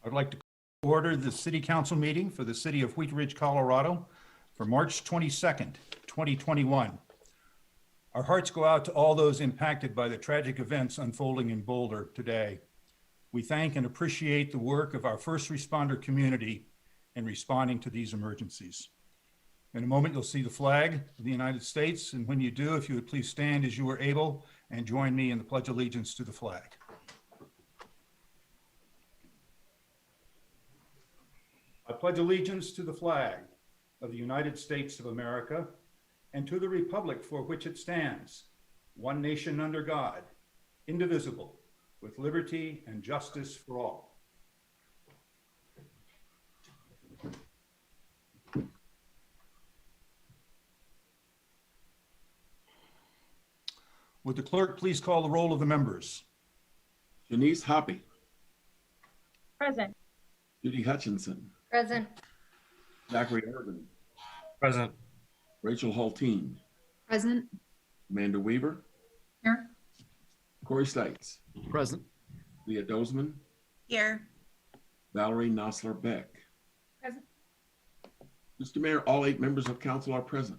I'd like to order the City Council meeting for the City of Wheat Ridge, Colorado for March 22nd, 2021. Our hearts go out to all those impacted by the tragic events unfolding in Boulder today. We thank and appreciate the work of our first responder community in responding to these emergencies. In a moment, you'll see the flag of the United States, and when you do, if you would please stand as you are able and join me in the Pledge of Allegiance to the flag. I pledge allegiance to the flag of the United States of America and to the republic for which it stands, one nation under God, indivisible, with liberty and justice for all. Would the clerk please call the roll of the members? Janice Hoppy. Present. Judy Hutchinson. Present. Zachary Urban. Present. Rachel Hulteen. Present. Amanda Weaver. Here. Corey Stites. Present. Leah Dozeman. Here. Valerie Nosler Beck. Present. Mr. Mayor, all 8 members of council are present.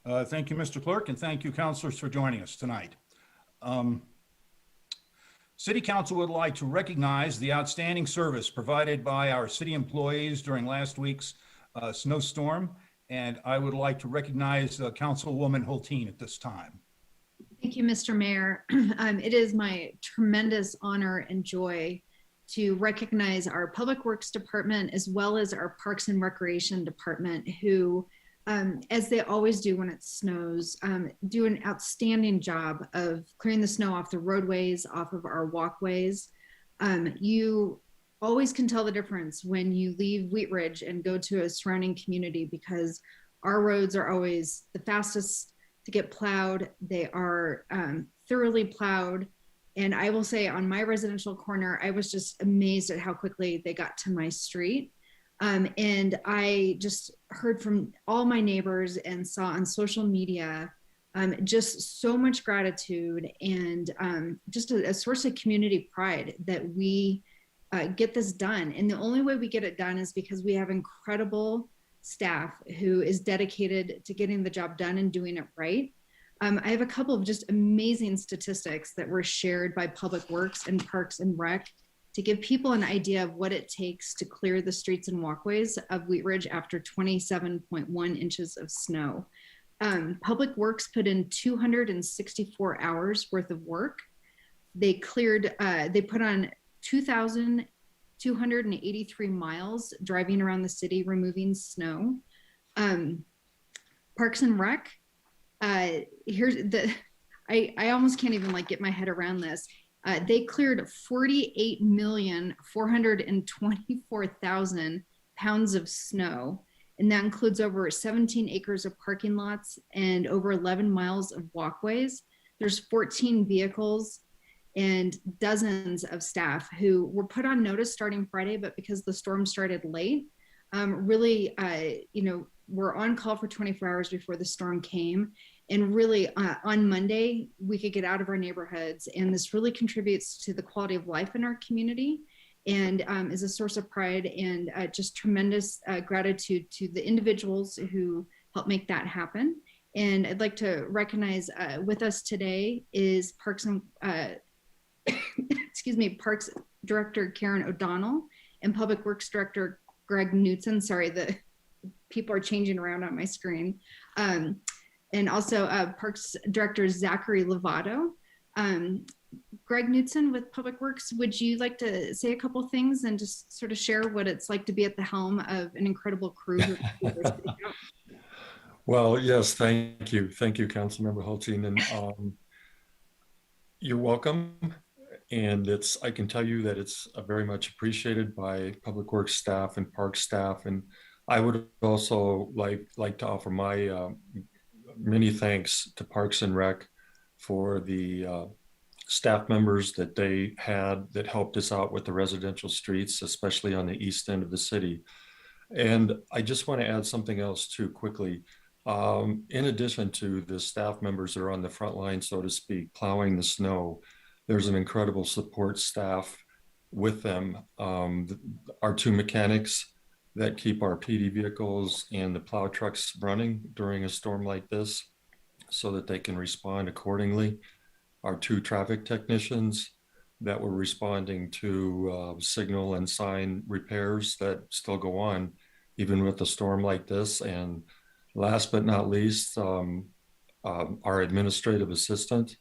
Thank you, Mr. Clerk, and thank you, councilors, for joining us tonight. City Council would like to recognize the outstanding service provided by our city employees during last week's snowstorm, and I would like to recognize Councilwoman Hulteen at this time. Thank you, Mr. Mayor. It is my tremendous honor and joy to recognize our Public Works Department as well as our Parks and Recreation Department, who, as they always do when it snows, do an outstanding job of clearing the snow off the roadways, off of our walkways. You always can tell the difference when you leave Wheat Ridge and go to a surrounding community, because our roads are always the fastest to get plowed. They are thoroughly plowed. And I will say, on my residential corner, I was just amazed at how quickly they got to my street. And I just heard from all my neighbors and saw on social media just so much gratitude and just a source of community pride that we get this done. And the only way we get it done is because we have incredible staff who is dedicated to getting the job done and doing it right. I have a couple of just amazing statistics that were shared by Public Works and Parks and Rec to give people an idea of what it takes to clear the streets and walkways of Wheat Ridge after 27.1 inches of snow. Public Works put in 264 hours worth of work. They cleared, they put on 2,283 miles driving around the city, removing snow. Parks and Rec, here's the, I almost can't even get my head around this. They cleared 48,424,000 pounds of snow, and that includes over 17 acres of parking lots and over 11 miles of walkways. There's 14 vehicles and dozens of staff who were put on notice starting Friday, but because the storm started late, really, we're on call for 24 hours before the storm came. And really, on Monday, we could get out of our neighborhoods. And this really contributes to the quality of life in our community and is a source of pride and just tremendous gratitude to the individuals who helped make that happen. And I'd like to recognize with us today is Parks and, Parks Director Karen O'Donnell and Public Works Director Greg Knutson. Sorry, the people are changing around on my screen. And also Parks Director Zachary Lovato. Greg Knutson with Public Works, would you like to say a couple things and just sort of share what it's like to be at the helm of an incredible crew? Well, yes, thank you. Thank you, Councilmember Hulteen. And you're welcome. And I can tell you that it's very much appreciated by Public Works staff and Park staff. And I would also like to offer my many thanks to Parks and Rec for the staff members that they had that helped us out with the residential streets, especially on the east end of the city. And I just want to add something else too quickly. In addition to the staff members that are on the front line, so to speak, plowing the snow, there's an incredible support staff with them. Our two mechanics that keep our PD vehicles and the plow trucks running during a storm like this so that they can respond accordingly. Our two traffic technicians that were responding to signal and sign repairs that still go on even with a storm like this. And last but not least, our administrative assistant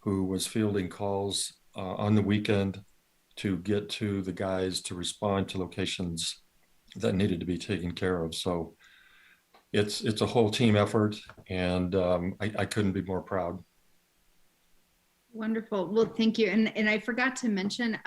who was fielding calls on the weekend to get to the guys to respond to locations that needed to be taken care of. So it's a whole team effort, and I couldn't be more proud. Wonderful. Well, thank you. And I forgot to mention,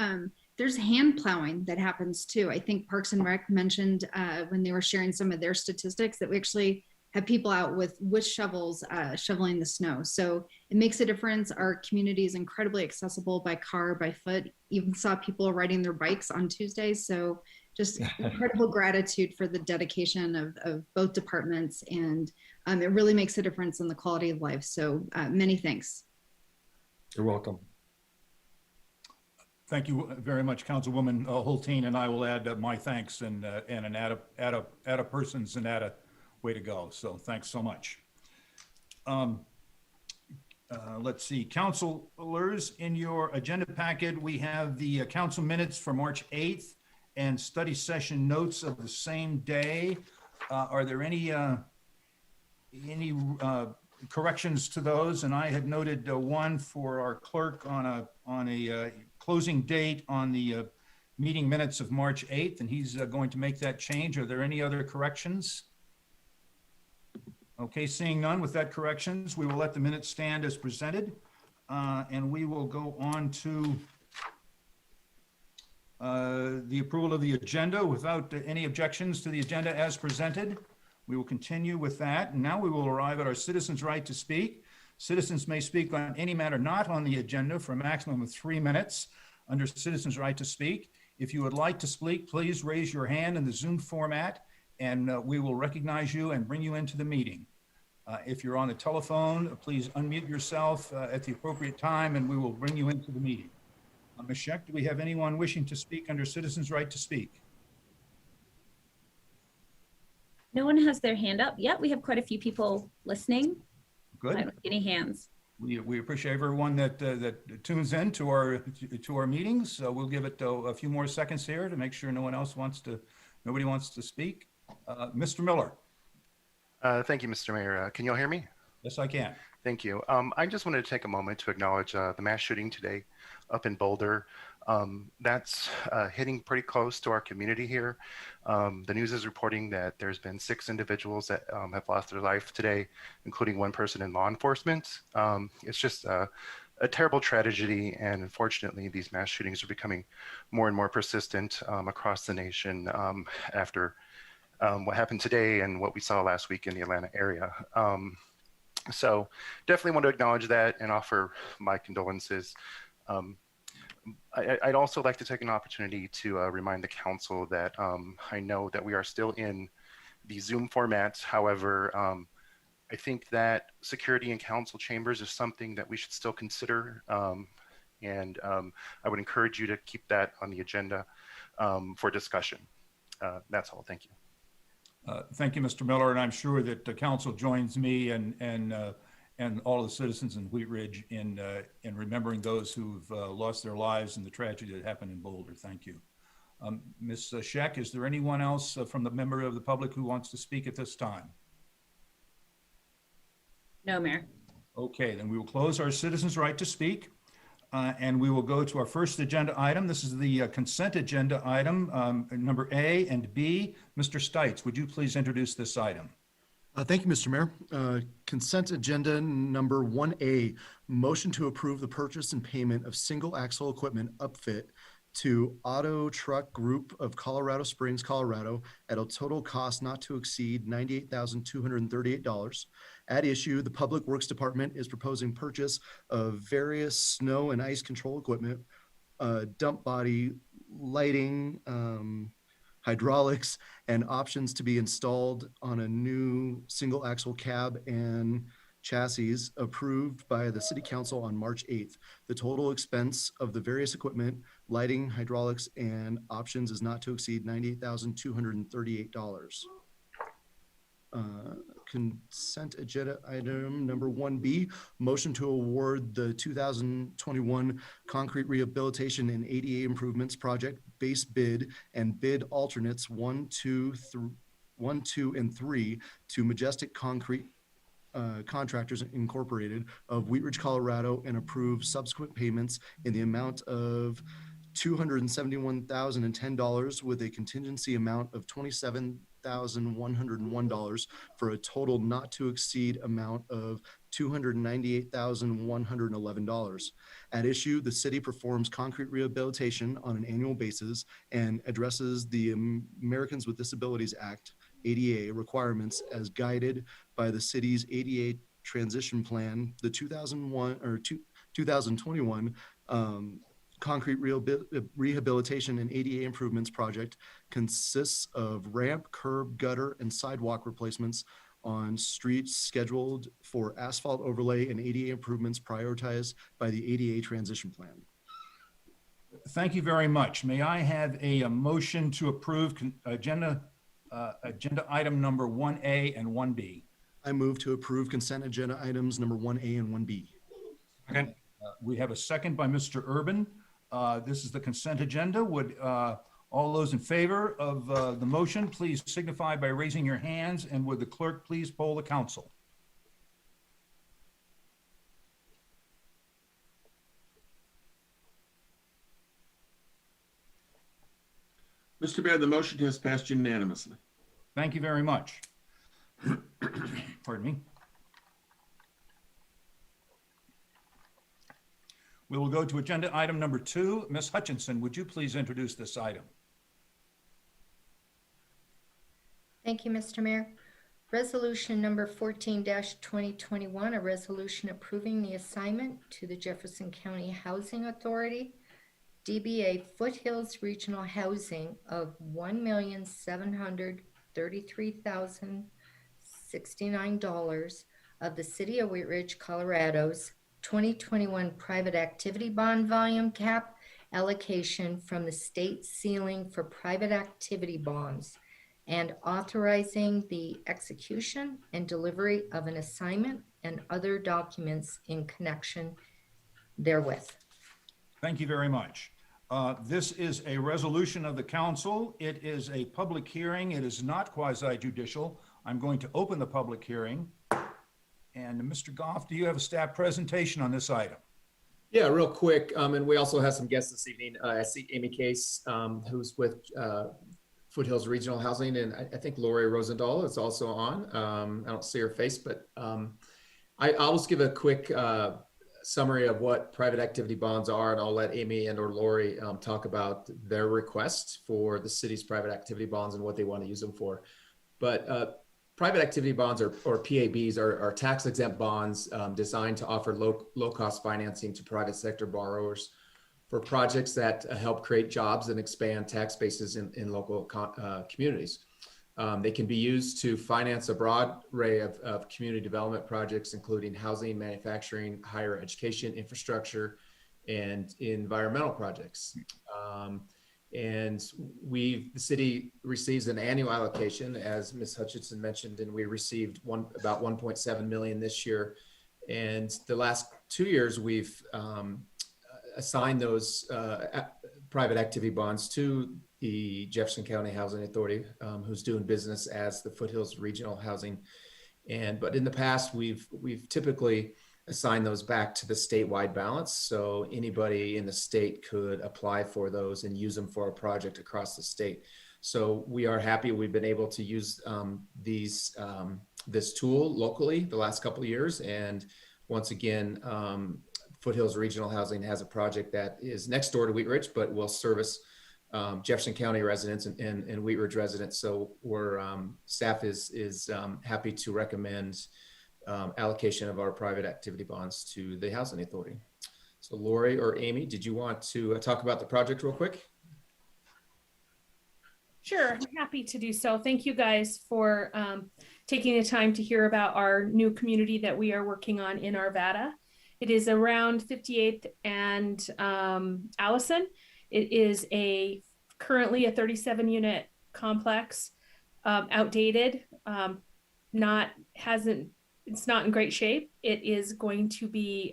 there's hand plowing that happens too. I think Parks and Rec mentioned when they were sharing some of their statistics that we actually have people out with shovels shoveling the snow. So it makes a difference. Our community is incredibly accessible by car, by foot. Even saw people riding their bikes on Tuesdays. So just incredible gratitude for the dedication of both departments. And it really makes a difference in the quality of life. So many thanks. You're welcome. Thank you very much, Councilwoman Hulteen, and I will add my thanks and an add a person's and add a way to go. So thanks so much. Let's see, councilors, in your agenda packet, we have the council minutes for March 8th and study session notes of the same day. Are there any corrections to those? And I had noted one for our clerk on a closing date on the meeting minutes of March 8th, and he's going to make that change. Are there any other corrections? Okay, seeing none with that corrections, we will let the minutes stand as presented, and we will go on to the approval of the agenda without any objections to the agenda as presented. We will continue with that. And now we will arrive at our citizens' right to speak. Citizens may speak on any matter not on the agenda for a maximum of 3 minutes under citizens' right to speak. If you would like to speak, please raise your hand in the Zoom format, and we will recognize you and bring you into the meeting. If you're on the telephone, please unmute yourself at the appropriate time, and we will bring you into the meeting. Ms. Scheck, do we have anyone wishing to speak under citizens' right to speak? No one has their hand up yet. We have quite a few people listening. Good. I don't see any hands. We appreciate everyone that tunes in to our meetings. We'll give it a few more seconds here to make sure nobody wants to speak. Mr. Miller. Thank you, Mr. Mayor. Can you all hear me? Yes, I can. Thank you. I just wanted to take a moment to acknowledge the mass shooting today up in Boulder. That's hitting pretty close to our community here. The news is reporting that there's been 6 individuals that have lost their life today, including 1 person in law enforcement. It's just a terrible tragedy, and unfortunately, these mass shootings are becoming more and more persistent across the nation after what happened today and what we saw last week in the Atlanta area. So definitely want to acknowledge that and offer my condolences. I'd also like to take an opportunity to remind the council that I know that we are still in the Zoom format. However, I think that security in council chambers is something that we should still consider. And I would encourage you to keep that on the agenda for discussion. That's all. Thank you. Thank you, Mr. Miller, and I'm sure that the council joins me and all of the citizens in Wheat Ridge in remembering those who've lost their lives in the tragedy that happened in Boulder. Thank you. Ms. Scheck, is there anyone else from the member of the public who wants to speak at this time? No, Mayor. Okay, then we will close our citizens' right to speak. And we will go to our first agenda item. This is the consent agenda item, number A and B. Mr. Stites, would you please introduce this item? Thank you, Mr. Mayor. Consent agenda number 1A, motion to approve the purchase and payment of single axle equipment upfit to Auto Truck Group of Colorado Springs, Colorado at a total cost not to exceed $98,238. At issue, the Public Works Department is proposing purchase of various snow and ice control equipment, dump body, lighting, hydraulics, and options to be installed on a new single axle cab and chassis approved by the city council on March 8th. The total expense of the various equipment, lighting, hydraulics, and options is not to exceed $98,238. Consent agenda item number 1B, motion to award the 2021 concrete rehabilitation and ADA improvements project base bid and bid alternates 1, 2, and 3 to Majestic Concrete Contractors Incorporated of Wheat Ridge, Colorado, and approve subsequent payments in the amount of $271,010 with a contingency amount of $27,101 for a total not to exceed amount of $298,111. At issue, the city performs concrete rehabilitation on an annual basis and addresses the Americans with Disabilities Act, ADA, requirements as guided by the city's ADA transition plan, the 2021 concrete rehabilitation and ADA improvements project consists of ramp, curb, gutter, and sidewalk replacements on streets scheduled for asphalt overlay and ADA improvements prioritized by the ADA transition plan. Thank you very much. May I have a motion to approve agenda item number 1A and 1B? I move to approve consent agenda items number 1A and 1B. Okay. We have a second by Mr. Urban. This is the consent agenda. Would all those in favor of the motion please signify by raising your hands, and would the clerk please poll the council? Mr. Mayor, the motion has passed unanimously. Thank you very much. Pardon me. We will go to agenda item number 2. Ms. Hutchinson, would you please introduce this item? Thank you, Mr. Mayor. Resolution number 14-2021, a resolution approving the assignment to the Jefferson County Housing Authority, DBA Foothills Regional Housing of $1,733,069 of the City of Wheat Ridge, Colorado's 2021 private activity bond volume cap allocation from the state ceiling for private activity bonds, and authorizing the execution and delivery of an assignment and other documents in connection therewith. Thank you very much. This is a resolution of the council. It is a public hearing. It is not quasi-judicial. I'm going to open the public hearing. And Mr. Goff, do you have a staff presentation on this item? Yeah, real quick. And we also have some guests this evening. I see Amy Case, who's with Foothills Regional Housing, and I think Lori Rosendahl is also on. I don't see her face, but I'll just give a quick summary of what private activity bonds are, and I'll let Amy and or Lori talk about their request for the city's private activity bonds and what they want to use them for. But private activity bonds, or PABs, are tax-exempt bonds designed to offer low-cost financing to private sector borrowers for projects that help create jobs and expand tax bases in local communities. They can be used to finance a broad array of community development projects, including housing, manufacturing, higher education, infrastructure, and environmental projects. And the city receives an annual allocation, as Ms. Hutchinson mentioned, and we received about 1.7 million this year. And the last 2 years, we've assigned those private activity bonds to the Jefferson County Housing Authority, who's doing business as the Foothills Regional Housing. But in the past, we've typically assigned those back to the statewide balance. So anybody in the state could apply for those and use them for a project across the state. So we are happy we've been able to use this tool locally the last couple of years. And once again, Foothills Regional Housing has a project that is next door to Wheat Ridge, but will service Jefferson County residents and Wheat Ridge residents. So staff is happy to recommend allocation of our private activity bonds to the Housing Authority. So Lori or Amy, did you want to talk about the project real quick? Sure, I'm happy to do so. Thank you guys for taking the time to hear about our new community that we are working on in Arvada. It is around 58th and Allison. It is currently a 37 unit complex, outdated, it's not in great shape. It is going to be,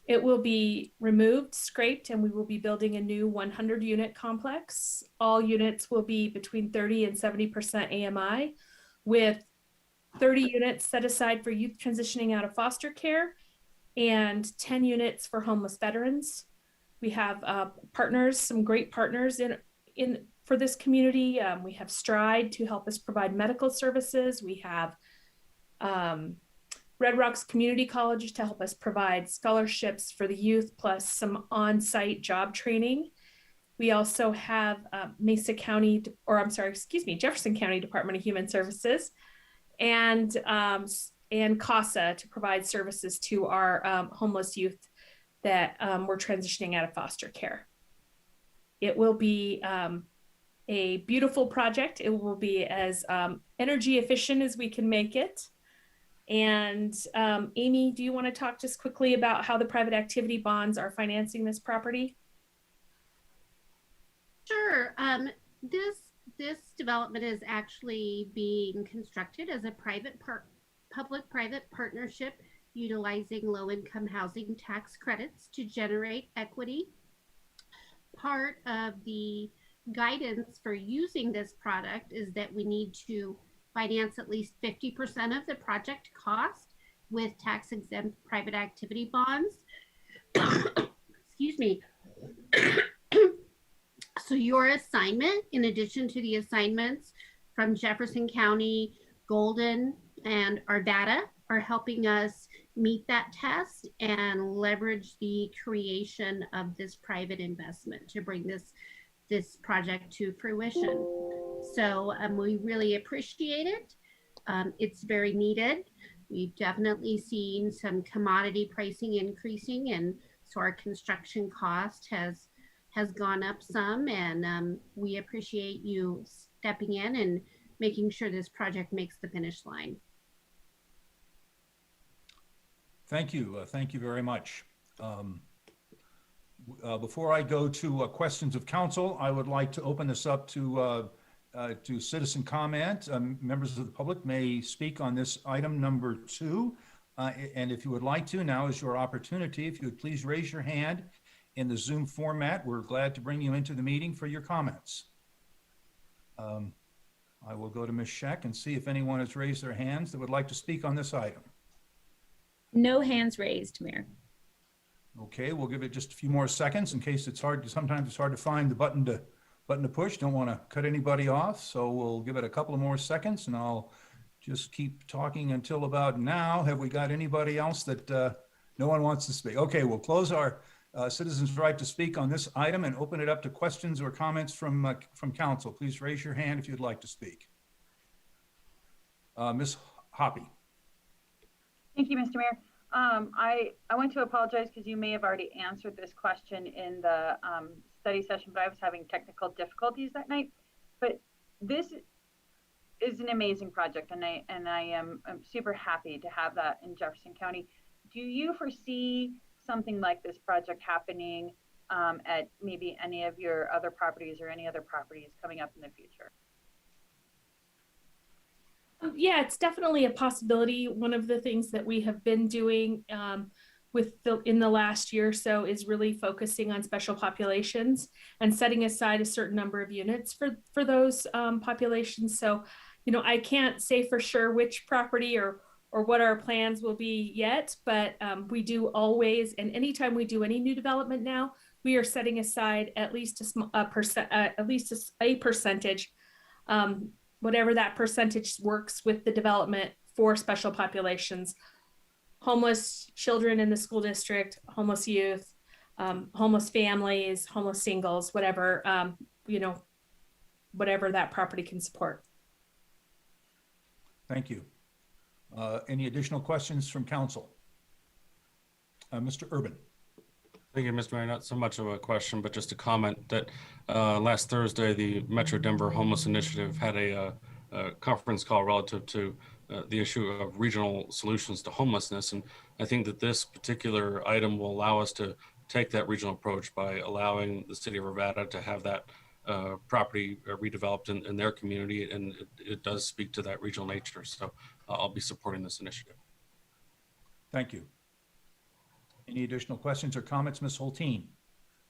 it will be removed, scraped, and we will be building a new 100 unit complex. All units will be between 30 and 70% AMI, with 30 units set aside for youth transitioning out of foster care and 10 units for homeless veterans. We have partners, some great partners for this community. We have Stride to help us provide medical services. We have Red Rocks Community College to help us provide scholarships for the youth, plus some on-site job training. We also have Jefferson County Department of Human Services and CASA to provide services to our homeless youth that we're transitioning out of foster care. It will be a beautiful project. It will be as energy efficient as we can make it. And Amy, do you want to talk just quickly about how the private activity bonds are financing this property? Sure. This development is actually being constructed as a public-private partnership utilizing low-income housing tax credits to generate equity. Part of the guidance for using this product is that we need to finance at least 50% of the project cost with tax-exempt private activity bonds. Excuse me. So your assignment, in addition to the assignments from Jefferson County, Golden, and Arvada, are helping us meet that test and leverage the creation of this private investment to bring this project to fruition. So we really appreciate it. It's very needed. We've definitely seen some commodity pricing increasing, and so our construction cost has gone up some, and we appreciate you stepping in and making sure this project makes the finish line. Thank you. Thank you very much. Before I go to questions of council, I would like to open this up to citizen comment. Members of the public may speak on this item number 2. And if you would like to, now is your opportunity. If you would please raise your hand in the Zoom format. We're glad to bring you into the meeting for your comments. I will go to Ms. Scheck and see if anyone has raised their hands that would like to speak on this item. No hands raised, Mayor. Okay, we'll give it just a few more seconds in case sometimes it's hard to find the button to push. Don't want to cut anybody off. So we'll give it a couple of more seconds and I'll just keep talking until about now. Have we got anybody else that no one wants to speak? Okay, we'll close our citizens' right to speak on this item and open it up to questions or comments from council. Please raise your hand if you'd like to speak. Ms. Hoppy. Thank you, Mr. Mayor. I want to apologize because you may have already answered this question in the study session, but I was having technical difficulties that night. But this is an amazing project, and I'm super happy to have that in Jefferson County. Do you foresee something like this project happening at maybe any of your other properties or any other properties coming up in the future? Yeah, it's definitely a possibility. One of the things that we have been doing in the last year or so is really focusing on special populations and setting aside a certain number of units for those populations. So, you know, I can't say for sure which property or what our plans will be yet, but we do always, and anytime we do any new development now, we are setting aside at least a percentage, whatever that percentage works with the development for special populations, homeless children in the school district, homeless youth, homeless families, homeless singles, whatever, you know, whatever that property can support. Thank you. Any additional questions from council? Mr. Urban. Thank you, Mr. Mayor. Not so much of a question, but just a comment that last Thursday, the Metro Denver Homeless Initiative had a conference call relative to the issue of regional solutions to homelessness. And I think that this particular item will allow us to take that regional approach by allowing the city of Arvada to have that property redeveloped in their community. And it does speak to that regional nature. So I'll be supporting this initiative. Thank you. Any additional questions or comments, Ms. Hulteen?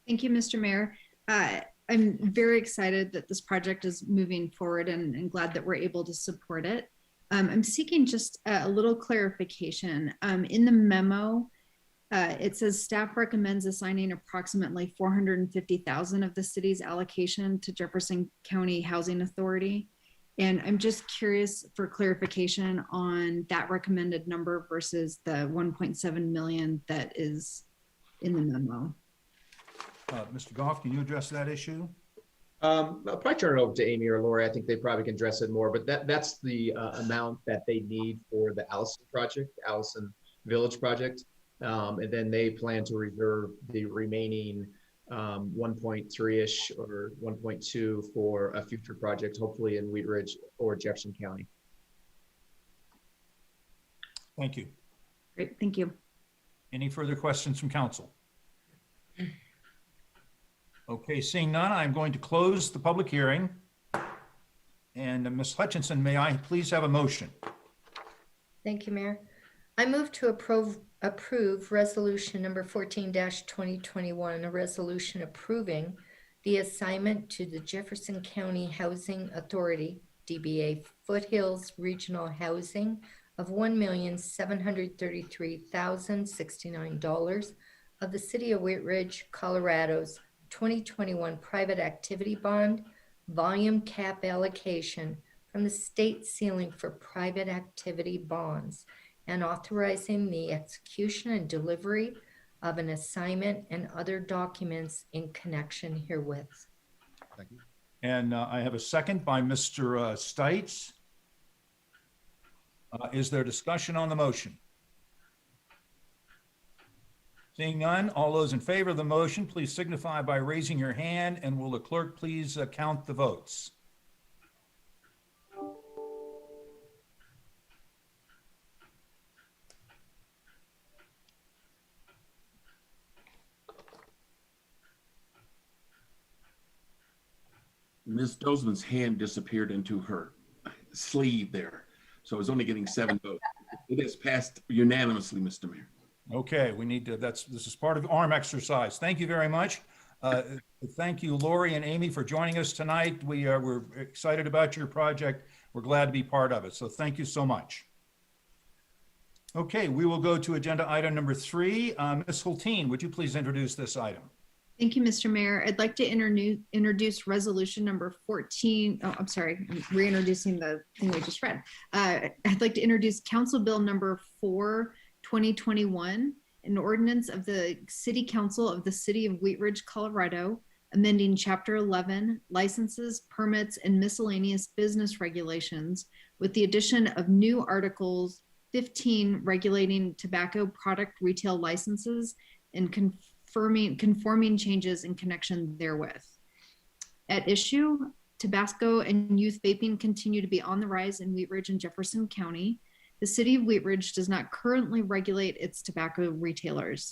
Thank you, Mr. Mayor. I'm very excited that this project is moving forward and glad that we're able to support it. I'm seeking just a little clarification. In the memo, it says staff recommends assigning approximately $450,000 of the city's allocation to Jefferson County Housing Authority. And I'm just curious for clarification on that recommended number versus the 1.7 million that is in the memo. Mr. Goff, can you address that issue? I'll probably turn it over to Amy or Lori. I think they probably can address it more, but that's the amount that they need for the Allison project, Allison Village project. And then they plan to reserve the remaining 1.3-ish or 1.2 for a future project, hopefully in Wheat Ridge or Jefferson County. Thank you. Great, thank you. Any further questions from council? Okay, seeing none, I'm going to close the public hearing. And Ms. Hutchinson, may I please have a motion? Thank you, Mayor. I move to approve resolution number 14-2021, a resolution approving the assignment to the Jefferson County Housing Authority, DBA Foothills Regional Housing, of $1,733,069 of the City of Wheat Ridge, Colorado's 2021 Private Activity Bond Volume Cap Allocation from the state ceiling for private activity bonds, and authorizing the execution and delivery of an assignment and other documents in connection herewith. Thank you. And I have a second by Mr. Stites. Is there discussion on the motion? Seeing none, all those in favor of the motion, please signify by raising your hand, and will the clerk please count the votes? Ms. Dozman's hand disappeared into her sleeve there. So I was only getting 7 votes. It has passed unanimously, Mr. Mayor. Okay, we need to, this is part of the arm exercise. Thank you very much. Thank you, Lori and Amy, for joining us tonight. We're excited about your project. We're glad to be part of it. So thank you so much. Okay, we will go to agenda item number 3. Ms. Hulteen, would you please introduce this item? Thank you, Mr. Mayor. I'd like to introduce resolution number 14. Oh, I'm sorry, I'm reintroducing the thing we just read. I'd like to introduce Council Bill number 4, 2021, an ordinance of the City Council of the City of Wheat Ridge, Colorado, amending Chapter 11, licenses, permits, and miscellaneous business regulations with the addition of new Articles 15 regulating tobacco product retail licenses and conforming changes in connection therewith. At issue, tobacco and youth vaping continue to be on the rise in Wheat Ridge and Jefferson County. The City of Wheat Ridge does not currently regulate its tobacco retailers.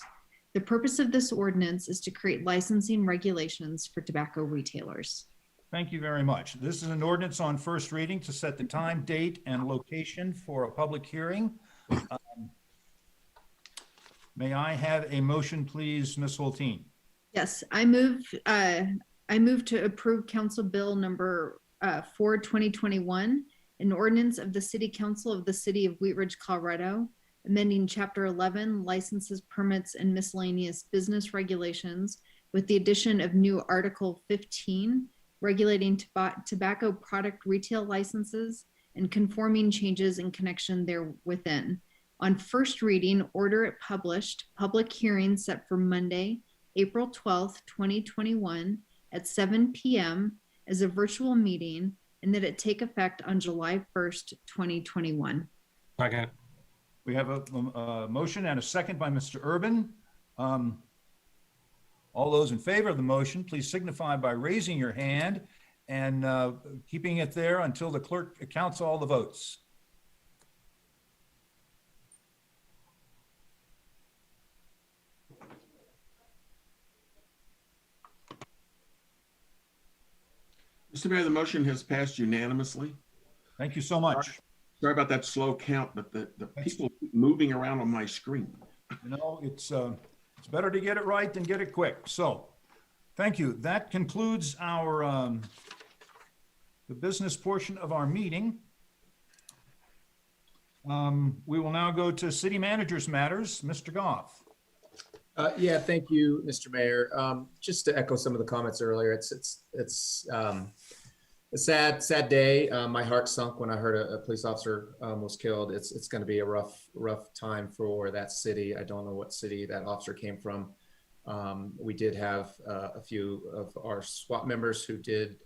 The purpose of this ordinance is to create licensing regulations for tobacco retailers. Thank you very much. This is an ordinance on first reading to set the time, date, and location for a public hearing. May I have a motion, please, Ms. Hulteen? Yes, I move to approve Council Bill number 4, 2021, an ordinance of the City Council of the City of Wheat Ridge, Colorado, amending Chapter 11, licenses, permits, and miscellaneous business regulations with the addition of new Article 15, regulating tobacco product retail licenses and conforming changes in connection therewithin. On first reading, order it published, public hearing set for Monday, April 12th, 2021 at 7 p.m. as a virtual meeting, and that it take effect on July 1st, 2021. Second. We have a motion and a second by Mr. Urban. All those in favor of the motion, please signify by raising your hand, and keeping it there until the clerk counts all the votes. Mr. Mayor, the motion has passed unanimously. Thank you so much. Sorry about that slow count, but the people keep moving around on my screen. You know, it's better to get it right than get it quick. So, thank you. That concludes our the business portion of our meeting. We will now go to city managers matters. Mr. Goff. Yeah, thank you, Mr. Mayor. Just to echo some of the comments earlier, it's a sad day. My heart sunk when I heard a police officer was killed. It's going to be a rough time for that city. I don't know what city that officer came from. We did have a few of our SWAT members who did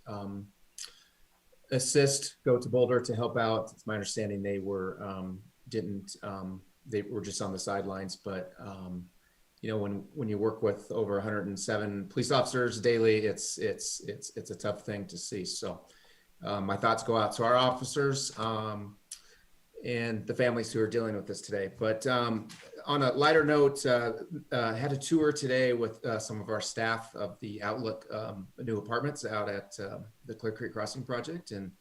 assist go to Boulder to help out. It's my understanding they were they were just on the sidelines, but you know, when you work with over 107 police officers daily, it's a tough thing to see. So my thoughts go out to our officers and the families who are dealing with this today. But on a lighter note, I had a tour today with some of our staff of the Outlook new apartments out at the Clear Creek Crossing project, and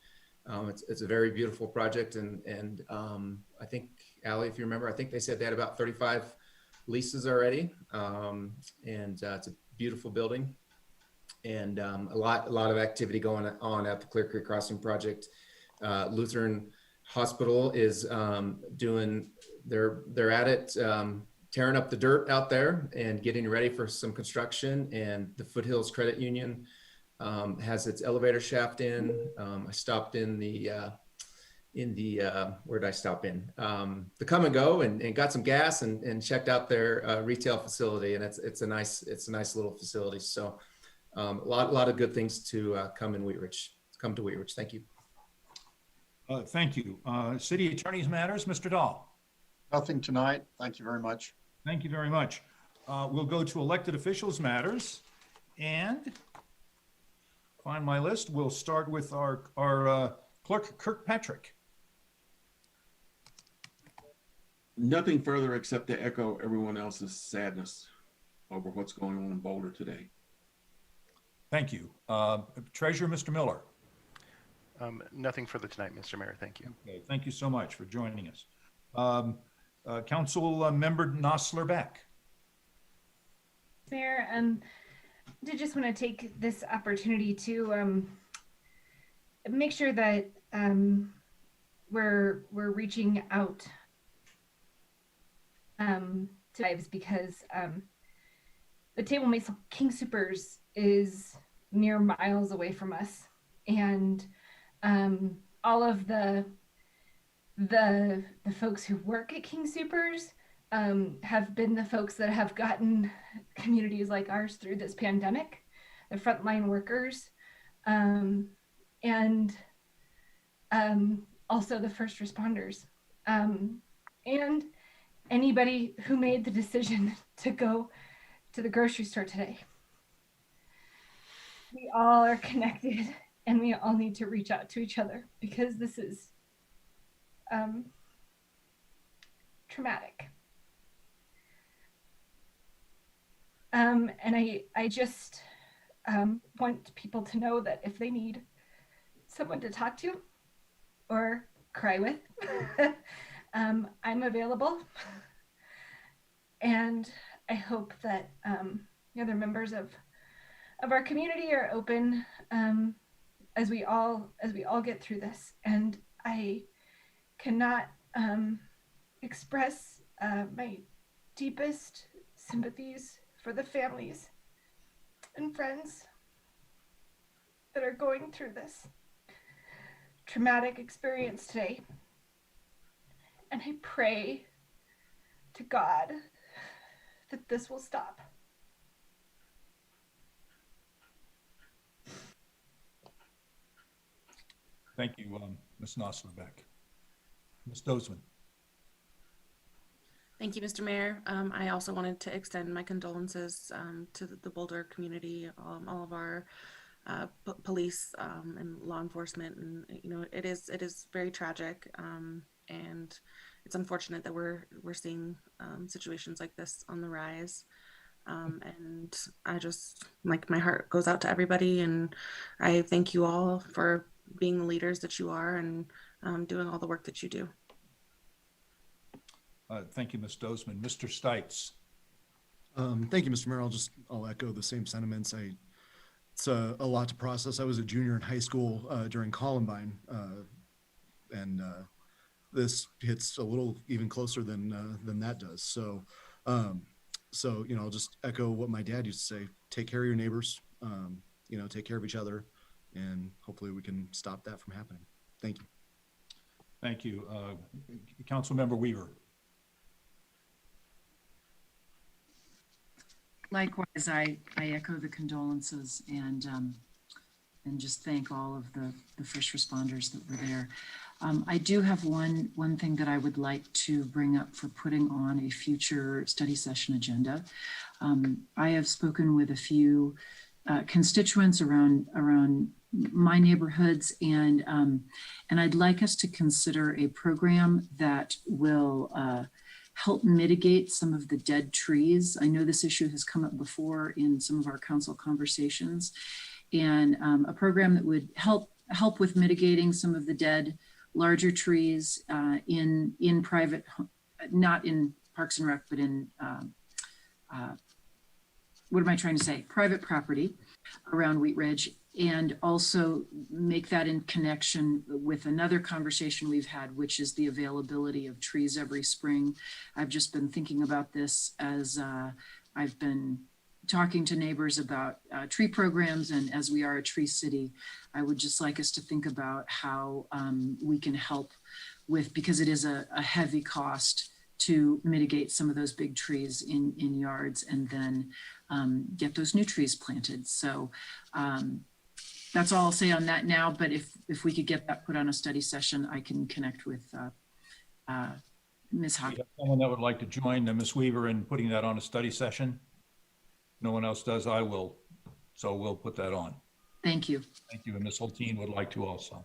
it's a very beautiful project. And I think, Allie, if you remember, I think they said they had about 35 leases already, and it's a beautiful building, and a lot of activity going on at the Clear Creek Crossing project. Lutheran Hospital is doing they're at it, tearing up the dirt out there and getting ready for some construction. And the Foothills Credit Union has its elevator shaft in. I stopped in the where did I stop in? The Come and Go, and got some gas and checked out their retail facility, and it's a nice little facility. So a lot of good things to come to Wheat Ridge. Thank you. Thank you. City Attorney's matters, Mr. Dahl. Nothing tonight. Thank you very much. Thank you very much. We'll go to elected officials matters, and find my list. We'll start with our clerk, Kirkpatrick. Nothing further except to echo everyone else's sadness over what's going on in Boulder today. Thank you. Treasurer, Mr. Miller. Nothing further tonight, Mr. Mayor. Thank you. Okay, thank you so much for joining us. Council Member Nosler Beck. Mayor, I just want to take this opportunity to make sure that we're reaching out to lives, because the Table Mesa King Soopers is mere miles away from us, and all of the folks who work at King Soopers have been the folks that have gotten communities like ours through this pandemic, the frontline workers, and also the first responders, and anybody who made the decision to go to the grocery store today. We all are connected, and we all need to reach out to each other, because this is traumatic. And I just want people to know that if they need someone to talk to or cry with, I'm available. And I hope that the other members of our community are open as we all get through this. And I cannot express my deepest sympathies for the families and friends that are going through this traumatic experience today. And I pray to God that this will stop. Thank you, Ms. Nosler Beck. Ms. Dozman. Thank you, Mr. Mayor. I also wanted to extend my condolences to the Boulder community, all of our police and law enforcement, and it is very tragic, and it's unfortunate that we're seeing situations like this on the rise. And I just, like, my heart goes out to everybody, and I thank you all for being the leaders that you are, and doing all the work that you do. Thank you, Ms. Dozman. Mr. Stites. Thank you, Mr. Mayor. I'll echo the same sentiments. It's a lot to process. I was a junior in high school during Columbine, and this hits a little even closer than that does. So, I'll just echo what my dad used to say: take care of your neighbors, take care of each other, and hopefully we can stop that from happening. Thank you. Thank you. Councilmember Weaver. Likewise, I echo the condolences and just thank all of the first responders that were there. I do have one thing that I would like to bring up for putting on a future study session agenda. I have spoken with a few constituents around my neighborhoods, and I'd like us to consider a program that will help mitigate some of the dead trees. I know this issue has come up before in some of our council conversations, and a program that would help with mitigating some of the dead larger trees in private, not in Parks and Rec, but in what am I trying to say? Private property around Wheat Ridge, and also make that in connection with another conversation we've had, which is the availability of trees every spring. I've just been thinking about this as I've been talking to neighbors about tree programs, and as we are a tree city, I would just like us to think about how we can help with, because it is a heavy cost to mitigate some of those big trees in yards, and then get those new trees planted. So that's all I'll say on that now, but if we could get that put on a study session, I can connect with Ms. Hawkins. Someone that would like to join Ms. Weaver in putting that on a study session? No one else does, I will. So we'll put that on. Thank you. Thank you. And Ms. Hulteen would like to also.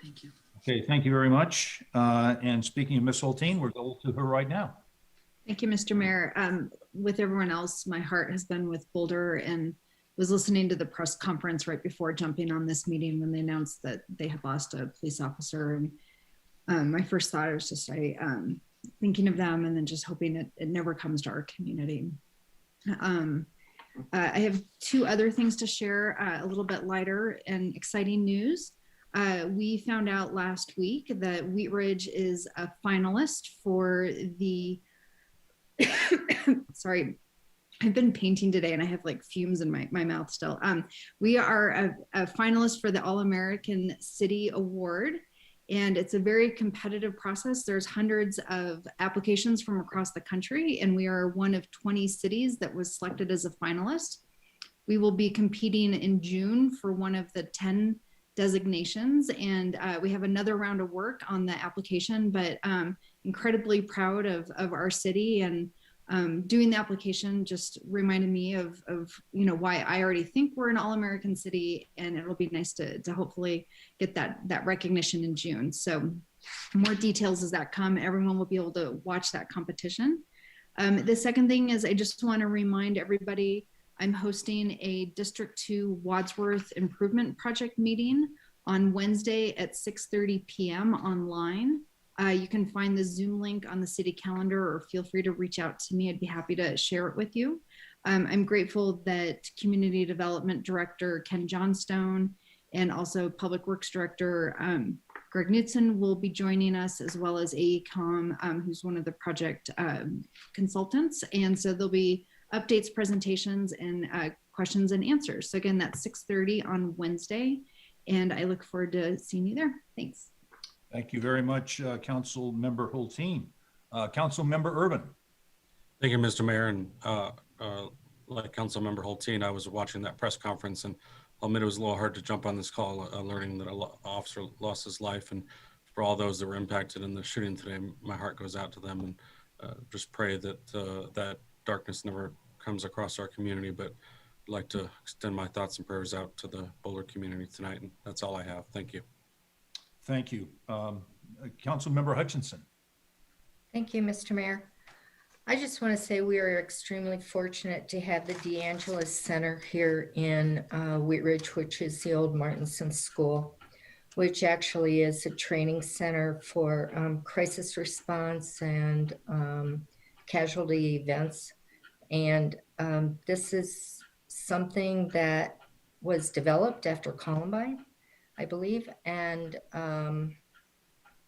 Thank you. Okay, thank you very much. And speaking of Ms. Hulteen, we're going to her right now. Thank you, Mr. Mayor. With everyone else, my heart has been with Boulder, and was listening to the press conference right before jumping on this meeting when they announced that they had lost a police officer. And my first thought was just thinking of them, and then just hoping it never comes to our community. I have two other things to share, a little bit lighter and exciting news. We found out last week that Wheat Ridge is a finalist for the, sorry, I've been painting today and I have like fumes in my mouth still. We are a finalist for the All-American City Award, and it's a very competitive process. There's hundreds of applications from across the country, and we are one of 20 cities that was selected as a finalist. We will be competing in June for one of the 10 designations, and we have another round of work on the application, but incredibly proud of our city. And doing the application just reminded me of why I already think we're an all-American city, and it'll be nice to hopefully get that recognition in June. So more details as that come, everyone will be able to watch that competition. The second thing is I just want to remind everybody I'm hosting a District 2 Wadsworth Improvement Project meeting on Wednesday at 6:30 p.m. online. You can find the Zoom link on the city calendar, or feel free to reach out to me. I'd be happy to share it with you. I'm grateful that Community Development Director Ken Johnstone and also Public Works Director Greg Knudsen will be joining us, as well as AECOM, who's one of the project consultants. And so there'll be updates, presentations, and questions and answers. So again, that's 6:30 on Wednesday, and I look forward to seeing you there. Thanks. Thank you very much, Council Member Hulteen. Council Member Urban. Thank you, Mr. Mayor. And like Council Member Hulteen, I was watching that press conference, and I'll admit it was a little hard to jump on this call, learning that an officer lost his life. And for all those that were impacted in the shooting today, my heart goes out to them, and just pray that that darkness never comes across our community. But like to extend my thoughts and prayers out to the Boulder community tonight. And that's all I have. Thank you. Thank you. Councilmember Hutchinson. Thank you, Mr. Mayor. I just want to say we are extremely fortunate to have the DeAngelis Center here in Wheat Ridge, which is the old Martinson School, which actually is a training center for crisis response and casualty events. And this is something that was developed after Columbine, I believe. And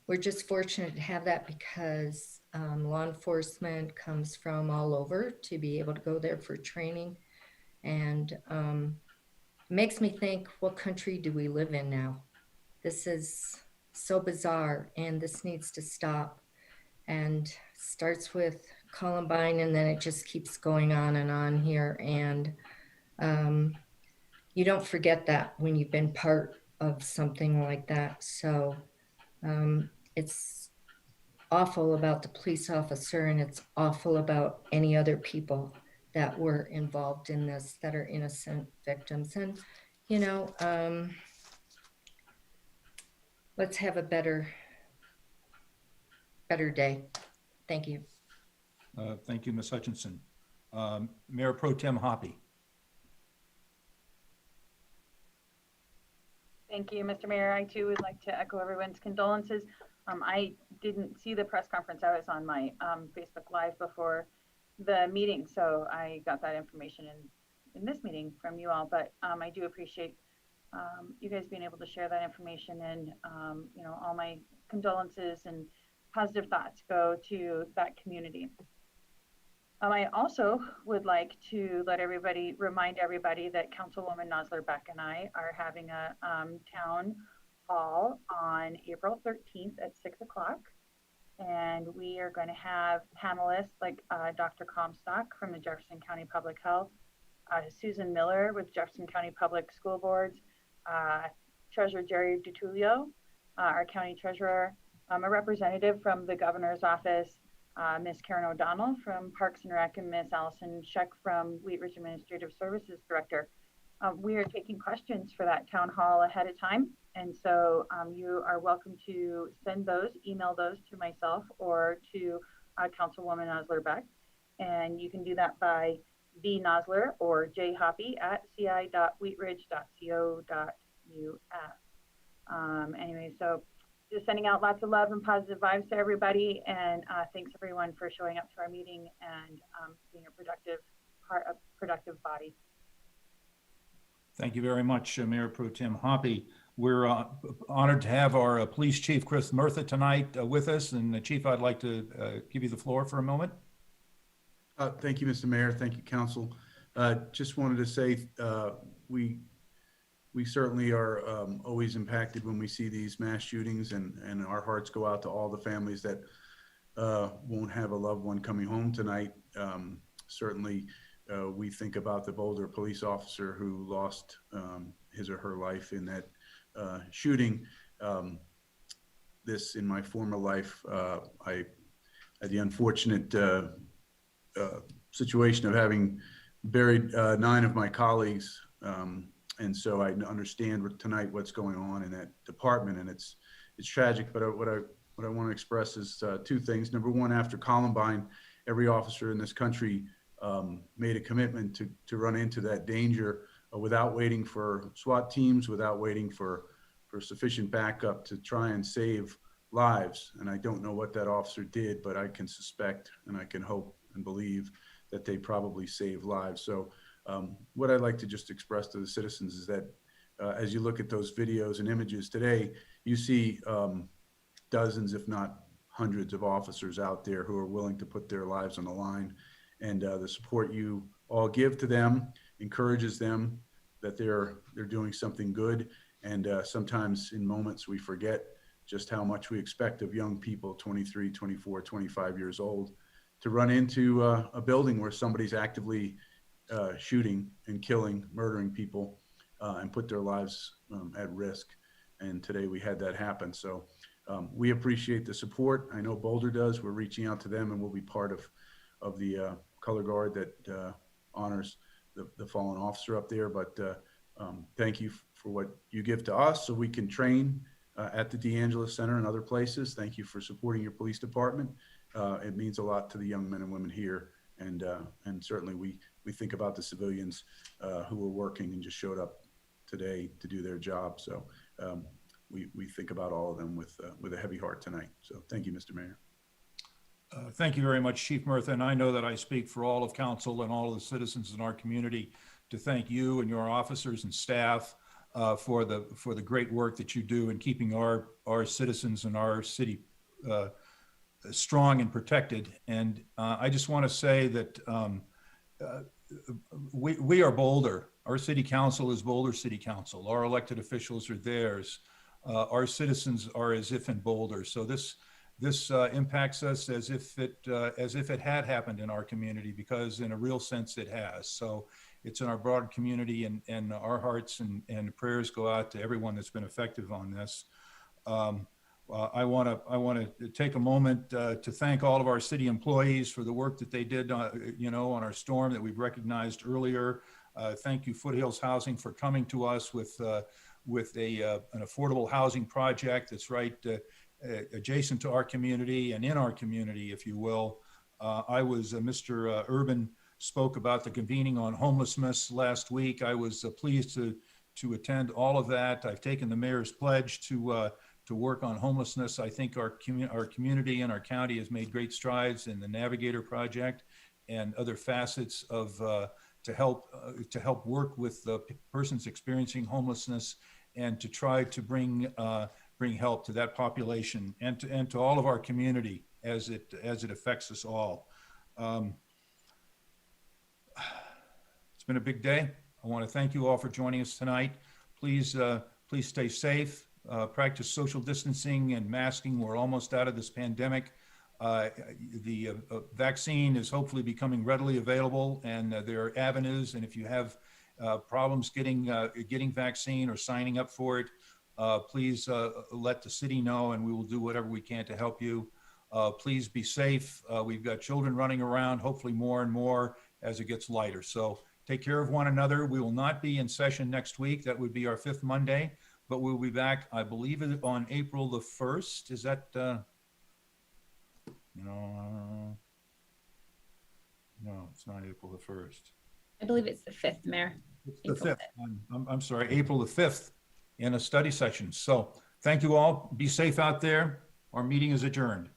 we're just fortunate to have that because law enforcement comes from all over to be able to go there for training. And it makes me think, what country do we live in now? This is so bizarre, and this needs to stop. And starts with Columbine, and then it just keeps going on and on here. And you don't forget that when you've been part of something like that. So it's awful about the police officer, and it's awful about any other people that were involved in this that are innocent victims. And, you know, let's have a better day. Thank you. Thank you, Ms. Hutchinson. Mayor Pro Tem Hoppy. Thank you, Mr. Mayor. I too would like to echo everyone's condolences. I didn't see the press conference. I was on my Facebook Live before the meeting, so I got that information in this meeting from you all. But I do appreciate you guys being able to share that information, and you know, all my condolences and positive thoughts go to that community. I also would like to remind everybody that Councilwoman Nosler Beck and I are having a town hall on April 13th at 6 o'clock. And we are going to have panelists like Dr. Comstock from the Jefferson County Public Health, Susan Miller with Jefferson County Public School Boards, Treasurer Jerry DiTullio, our county treasurer, a representative from the governor's office, Ms. Karen O'Donnell from Parks and Rec, and Ms. Allison Scheck from Wheat Ridge Administrative Services Director. We are taking questions for that town hall ahead of time. And so you are welcome to send those, email those to myself or to Councilwoman Nosler Beck. And you can do that by vnosler or jhoppy@ci.wheatridge.co.us. Anyway, so just sending out lots of love and positive vibes to everybody. And thanks everyone for showing up to our meeting and being a productive body. Thank you very much, Mayor Pro Tem Hoppy. We're honored to have our Police Chief, Chris Murtha, tonight with us. And Chief, I'd like to give you the floor for a moment. Thank you, Mr. Mayor. Thank you, Council. Just wanted to say we certainly are always impacted when we see these mass shootings, and our hearts go out to all the families that won't have a loved one coming home tonight. Certainly, we think about the Boulder police officer who lost his or her life in that shooting. This, in my former life, I had the unfortunate situation of having buried 9 of my colleagues. And so I understand tonight what's going on in that department, and it's tragic. But what I want to express is 2 things. Number one, after Columbine, every officer in this country made a commitment to run into that danger without waiting for SWAT teams, without waiting for sufficient backup to try and save lives. And I don't know what that officer did, but I can suspect and I can hope and believe that they probably saved lives. So what I'd like to just express to the citizens is that as you look at those videos and images today, you see dozens, if not hundreds of officers out there who are willing to put their lives on the line. And the support you all give to them encourages them that they're doing something good. And sometimes in moments we forget just how much we expect of young people, 23, 24, 25 years old, to run into a building where somebody's actively shooting and killing, murdering people, and put their lives at risk. And today we had that happen. So we appreciate the support. I know Boulder does. We're reaching out to them, and we'll be part of the color guard that honors the fallen officer up there, but thank you for what you give to us so we can train at the DeAngelo Center and other places. Thank you for supporting your police department. It means a lot to the young men and women here, and certainly we think about the civilians who were working and just showed up today to do their job. So we think about all of them with a heavy heart tonight. So thank you, Mr. Mayor. Thank you very much, Chief Murtha. And I know that I speak for all of council and all of the citizens in our community to thank you and your officers and staff for the great work that you do in keeping our citizens and our city strong and protected. And I just want to say that we are Boulder. Our city council is Boulder City Council. Our elected officials are theirs. Our citizens are as if in Boulder. So this impacts us as if it had happened in our community, because in a real sense it has. So it's in our broad community, and our hearts and prayers go out to everyone that's been affected on this. I want to take a moment to thank all of our city employees for the work that they did, on our storm that we've recognized earlier. Thank you, Foothills Housing, for coming to us with an affordable housing project that's right adjacent to our community and in our community, if you will. Mr. Urban spoke about the convening on homelessness last week. I was pleased to attend all of that. I've taken the mayor's pledge to work on homelessness. I think our community and our county has made great strides in the Navigator project and other facets of to help work with the persons experiencing homelessness and to try to bring help to that population and to all of our community as it affects us all. It's been a big day. I want to thank you all for joining us tonight. Please stay safe. Practice social distancing and masking. We're almost out of this pandemic. The vaccine is hopefully becoming readily available, and there are avenues. And if you have problems getting vaccine or signing up for it, please let the city know, and we will do whatever we can to help you. Please be safe. We've got children running around, hopefully more and more as it gets lighter. So take care of one another. We will not be in session next week. That would be our 5th Monday, but we'll be back, I believe, on April the 1st. Is that, no, it's not April the 1st. I believe it's the 5th, Mayor. It's the 5th. I'm sorry, April the 5th in a study session. So thank you all. Be safe out there. Our meeting is adjourned.